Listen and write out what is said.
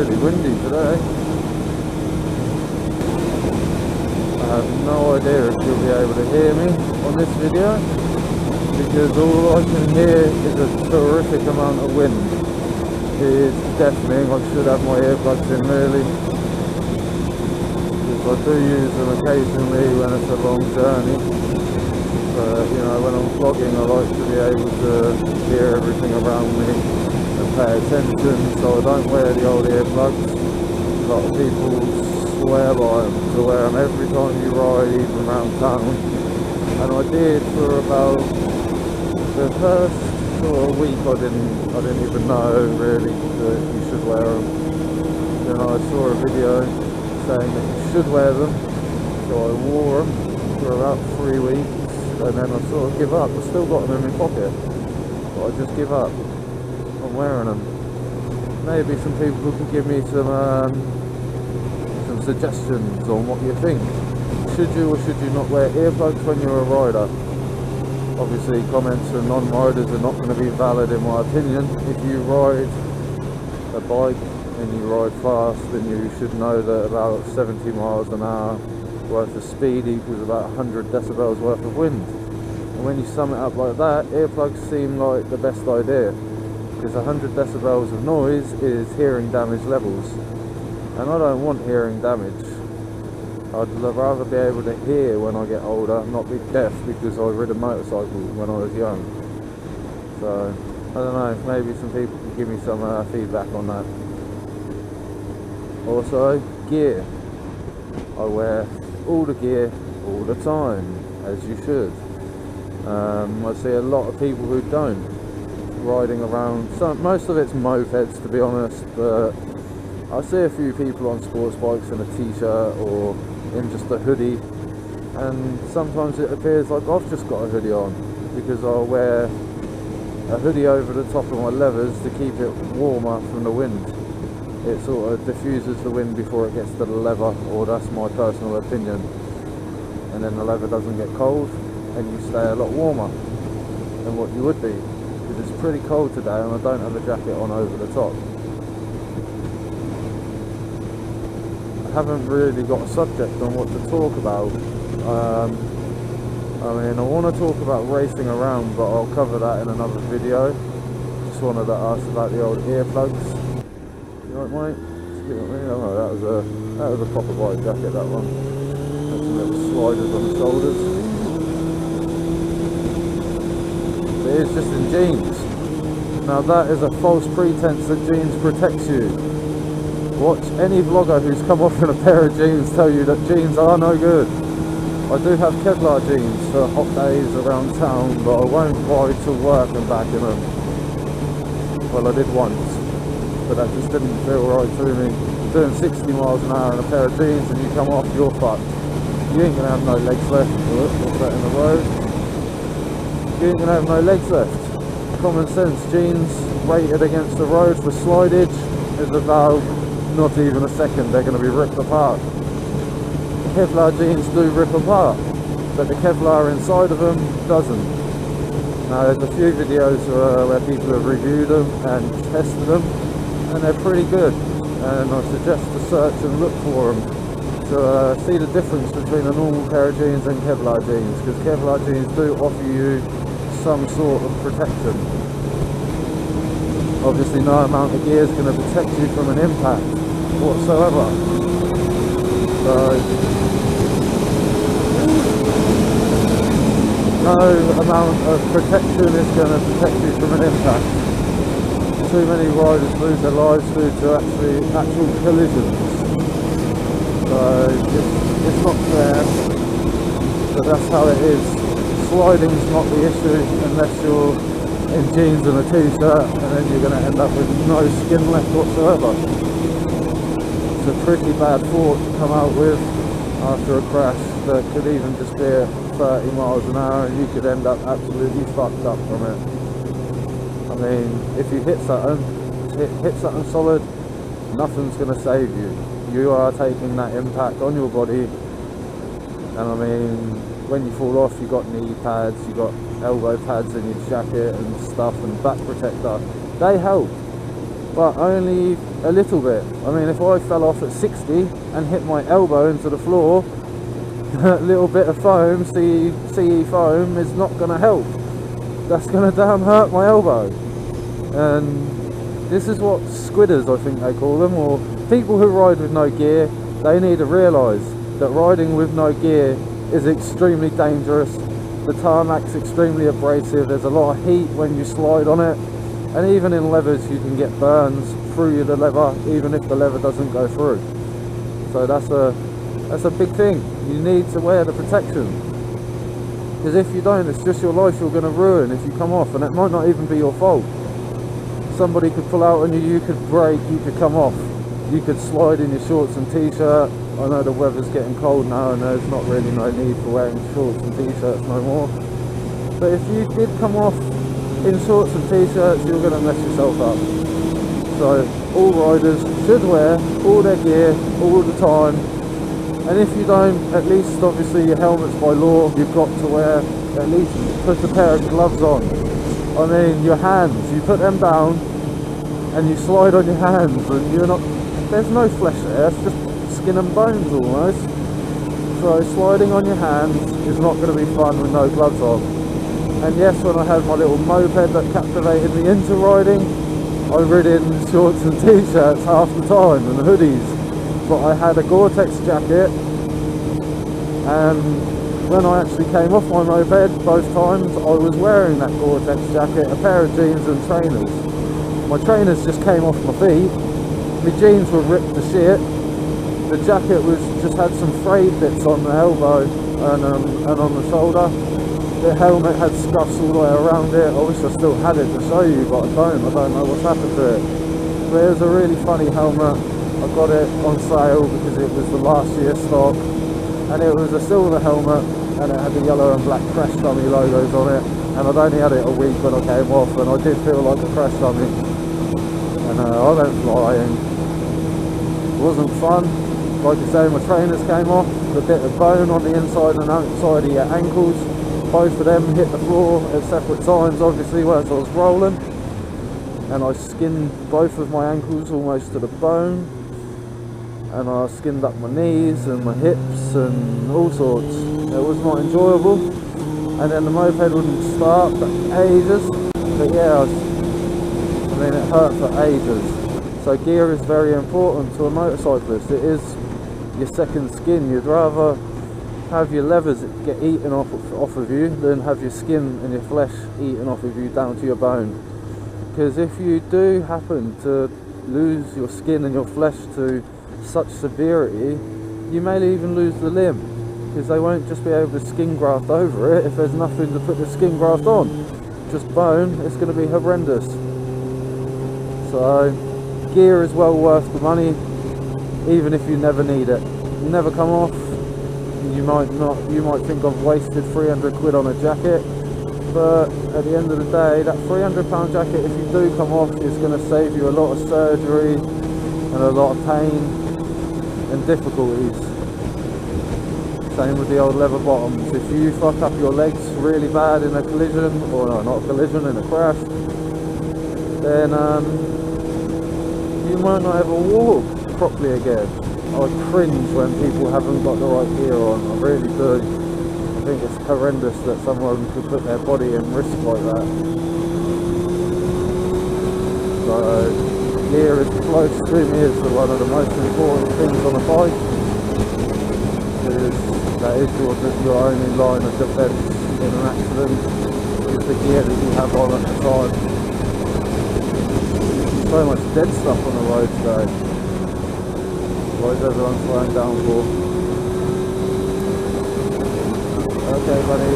really windy today. I have no idea if you'll be able to hear me on this video, because all I can hear is a terrific amount of wind. It's deafening. I should have my earplugs in really, because I do use them occasionally when it's a long journey. But you know, when I'm vlogging, I like to be able to hear everything around me and pay attention, so I don't wear the old earplugs. A lot of people swear by them, to wear them every time you ride, even around town. And I did for about the first sort of week. I didn't even know really that you should wear them. Then I saw a video saying that you should wear them, so I wore them for about 3 weeks, and then I sort of give up. I still got them in my pocket, but I just give up on wearing them. Maybe some people can give me some suggestions on what you think. Should you or should you not wear earplugs when you're a rider? Obviously comments from non-riders are not going to be valid in my opinion. If you ride a bike and you ride fast, then you should know that about 70 miles an hour worth of speed equals about 100 decibels worth of wind. And when you sum it up like that, earplugs seem like the best idea, because 100 decibels of noise is hearing damage levels, and I don't want hearing damage. I'd rather be able to hear when I get older, not be deaf, because I rode a motorcycle when I was young. So, I don't know, maybe some people can give me some feedback on that. Also, gear. I wear all the gear all the time, as you should. I see a lot of people who don't, riding around. Most of it's mopeds, to be honest, but I see a few people on sports bikes in a t-shirt or in just a hoodie, and sometimes it appears like I've just got a hoodie on, because I'll wear a hoodie over the top of my leathers to keep it warmer from the wind. It sort of diffuses the wind before it gets to the leather, or that's my personal opinion, and then the leather doesn't get cold and you stay a lot warmer than what you would be, because it's pretty cold today and I don't have a jacket on over the top. I haven't really got a subject on what to talk about. I mean, I want to talk about racing around, but I'll cover that in another video. Just wanted to ask about the old earplugs. You right, mate? Oh, that was a proper white jacket, that one. Had some little sliders on the shoulders. It is just in jeans. Now that is a false pretense that jeans protects you. Watch any vlogger who's come off in a pair of jeans tell you that jeans are no good. I do have Kevlar jeans for hot days around town, but I won't ride to work and back in them. Well, I did once, but that just didn't feel right to me. Doing 60 miles an hour in a pair of jeans and you come off, you're fucked. You ain't gonna have no legs left. What's that in the road? You ain't gonna have no legs left. Common sense, jeans rated against the road for slidage is about not even a second, they're going to be ripped apart. Kevlar jeans do rip apart, but the Kevlar inside of them doesn't. Now there's a few videos where people have reviewed them and tested them, and they're pretty good, and I suggest to search and look for them to see the difference between a normal pair of jeans and Kevlar jeans, because Kevlar jeans do offer you some sort of protection. Obviously no amount of gear is going to protect you from an impact whatsoever. So no amount of protection is going to protect you from an impact. Too many riders lose their lives due to actual collisions. So it's not fair, but that's how it is. Sliding's not the issue unless you're in jeans and a t-shirt, and then you're going to end up with no skin left whatsoever. It's a pretty bad thought to come out with after a crash that could even just be at 30 miles an hour, and you could end up absolutely fucked up from it. I mean, if you hit something solid, nothing's going to save you. You are taking that impact on your body, and I mean, when you fall off, you got knee pads, you got elbow pads in your jacket and stuff, and back protector. They help, but only a little bit. I mean, if I fell off at 60 and hit my elbow into the floor, that little bit of foam, CE foam, is not going to help. That's going to damn hurt my elbow. And this is what squidders, I think they call them, or people who ride with no gear. They need to realise that riding with no gear is extremely dangerous. The tarmac's extremely abrasive, there's a lot of heat when you slide on it, and even in levers you can get burns through the lever even if the lever doesn't go through. So that's a big thing. You need to wear the protection, because if you don't, it's just your life you're going to ruin if you come off, and it might not even be your fault. Somebody could pull out on you, you could brake, you could come off, you could slide in your shorts and t-shirt. I know the weather's getting cold now and there's not really no need for wearing shorts and t-shirts no more, but if you did come off in shorts and t-shirts, you're going to mess yourself up. So all riders should wear all their gear all the time, and if you don't, at least obviously your helmets by law, you've got to wear, at least put a pair of gloves on. I mean, your hands, you put them down and you slide on your hands and you're not, there's no flesh there, it's just skin and bones almost. So sliding on your hands is not going to be fun with no gloves on. And yes, when I had my little moped that captivated me into riding, I rid in shorts and t-shirts half the time and hoodies, but I had a Gore-Tex jacket, and when I actually came off my moped both times, I was wearing that Gore-Tex jacket, a pair of jeans and trainers. My trainers just came off my feet, my jeans were ripped to shit, the jacket was just had some frayed bits on the elbow and on the shoulder. The helmet had scuffs all the way around it. I wish I still had it to show you, but I don't know what's happened to it. But it was a really funny helmet. I got it on sale because it was the last year stock, and it was a silver helmet, and it had the yellow and black Crash Dummy logos on it, and I'd only had it a week when I came off, and I did feel like a Crash Dummy, and I went flying. It wasn't fun. Like I say, my trainers came off, the bit of bone on the inside and outside of your ankles, both of them hit the floor at separate times, obviously, as I was rolling, and I skinned both of my ankles almost to the bone, and I skinned up my knees and my hips and all sorts. It was not enjoyable, and then the moped wouldn't start for ages, but yeah, I mean, it hurt for ages. So gear is very important to a motorcyclist. It is your second skin. You'd rather have your levers get eaten off of you than have your skin and your flesh eaten off of you down to your bone, because if you do happen to lose your skin and your flesh to such severity, you may even lose the limb, because they won't just be able to skin graft over it if there's nothing to put the skin graft on. Just bone, it's going to be horrendous. So gear is well worth the money, even if you never need it. You never come off, you might think I've wasted 300 quid on a jacket, but at the end of the day, that £300 jacket, if you do come off, is going to save you a lot of surgery and a lot of pain and difficulties. Same with the old leather bottoms. If you fuck up your legs really bad in a collision, or no, not a collision, in a crash, then you might not ever walk properly again. I cringe when people haven't got the right gear on, I really do. I think it's horrendous that someone could put their body in risk like that. So gear is close to me as one of the most important things on a bike, because that is your only line of defence in an accident, is the gear that you have on at the time. So much dead stuff on the road today. What is everyone slowing down for? Okay, buddy.